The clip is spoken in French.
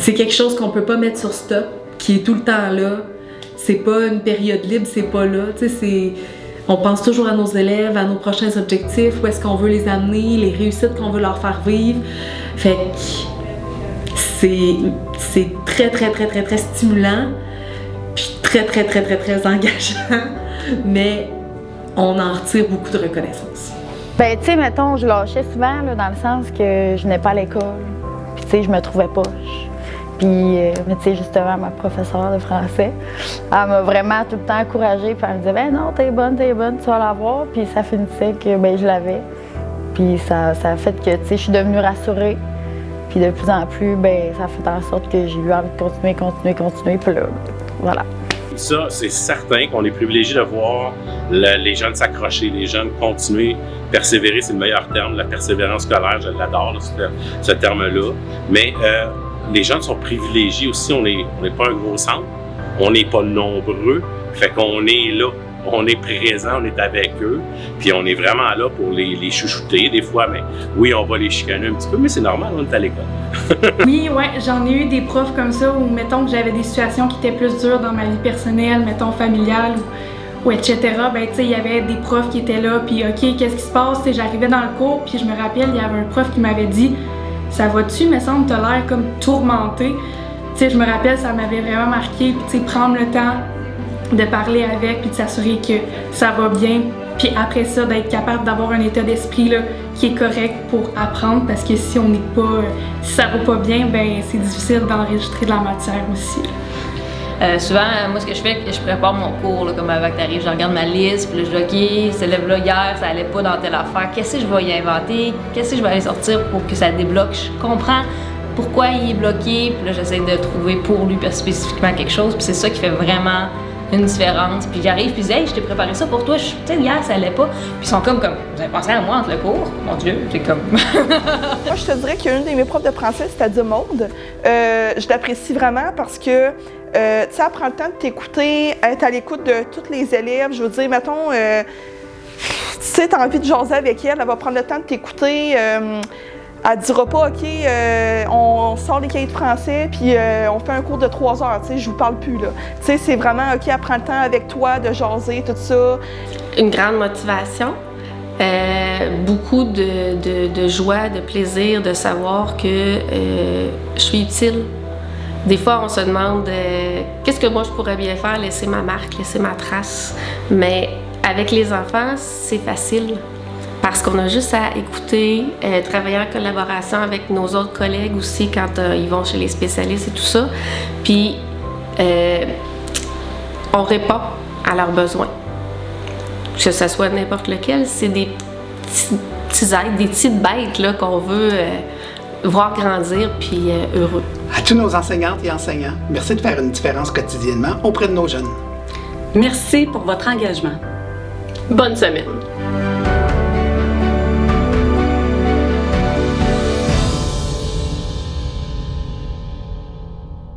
c'est quelque chose qu'on peut pas mettre sur stop, qui est tout le temps là. C'est pas une période libre, c'est pas là. Tu sais, on pense toujours à nos élèves, à nos prochains objectifs, où est-ce qu'on veut les amener, les réussites qu'on veut leur faire vivre. Fait que c'est très, très, très, très, très stimulant, puis très, très, très, très, très engageant, mais on en retire beaucoup de reconnaissance. Ben, tu sais, mettons, je lâchais souvent, là, dans le sens que je n'ai pas à l'école, puis tu sais, je me trouvais poche. Puis, mais tu sais, justement, ma professeure de français, elle m'a vraiment tout le temps encouragée, puis elle me disait, ben non, t'es bonne, tu vas l'avoir. Puis ça finissait que, ben, je l'avais. Puis ça a fait que, tu sais, je suis devenue rassurée. Puis de plus en plus, ben, ça a fait en sorte que j'ai eu envie de continuer, puis là, voilà. Ça, c'est certain qu'on est privilégié de voir les jeunes s'accrocher, les jeunes continuer, persévérer, c'est le meilleur terme, la persévérance scolaire, je l'adore, là, ce terme-là. Mais les jeunes sont privilégiés aussi, on n'est pas un gros centre, on n'est pas nombreux, fait qu'on est là, on est présent, on est avec eux, puis on est vraiment là pour les chouchouter. Des fois, mais oui, on va les chicaner un petit peu, mais c'est normal, on est à l'école. Oui, ouais, j'en ai eu des profs comme ça où, mettons que j'avais des situations qui étaient plus dures dans ma vie personnelle, mettons familiale ou etc. Ben, tu sais, il y avait des profs qui étaient là, puis OK, qu'est-ce qui se passe? T'sais, j'arrivais dans le cours, puis je me rappelle, il y avait un prof qui m'avait dit « Ça va-tu, me semble, t'as l'air comme tourmenté. » Tu sais, je me rappelle, ça m'avait vraiment marqué, puis tu sais, prendre le temps de parler avec, puis de s'assurer que ça va bien, puis après ça, d'être capable d'avoir un état d'esprit là, qui est correct pour apprendre, parce que si on n'est pas, si ça va pas bien, ben c'est difficile d'enregistrer de la matière aussi. Souvent, moi, ce que je fais, je prépare mon cours, là, comme avant que t'arrives, je regarde ma liste, puis là, je dis, OK, ce élève-là, hier, ça allait pas dans telle affaire, qu'est-ce que je vais y inventer, qu'est-ce que je vais aller sortir pour que ça débloque, je comprends pourquoi il est bloqué, puis là, j'essaie de trouver pour lui spécifiquement quelque chose, puis c'est ça qui fait vraiment une différence. Puis j'arrive, puis je dis, hey, je t'ai préparé ça pour toi, tu sais, hier, ça allait pas. Puis ils sont comme, vous avez pensé à moi entre le cours? Mon Dieu, c'est comme. Moi, je te dirais qu'une de mes profs de français, c'est-à-dire Maude, je l'apprécie vraiment parce que, tu sais, elle prend le temps de t'écouter, être à l'écoute de tous les élèves. Je veux dire, mettons, tu sais, t'as envie de jaser avec elle, elle va prendre le temps de t'écouter. Elle ne dira pas, OK, on sort les cahiers de français, puis on fait un cours de 3 heures, tu sais, je vous parle plus, là. Tu sais, c'est vraiment, OK, elle prend le temps avec toi de jaser, tout ça. Une grande motivation, beaucoup de joie, de plaisir, de savoir que je suis utile. Des fois, on se demande qu'est-ce que moi je pourrais bien faire, laisser ma marque, laisser ma trace. Mais avec les enfants, c'est facile. Parce qu'on a juste à écouter, travailler en collaboration avec nos autres collègues aussi quand ils vont chez les spécialistes et tout ça. Puis, on répond à leurs besoins. Que ce soit n'importe lequel, c'est des petits êtres, des petites bêtes là, qu'on veut voir grandir puis heureux. À tous nos enseignantes et enseignants, merci de faire une différence quotidiennement auprès de nos jeunes. Merci pour votre engagement. Bonne semaine!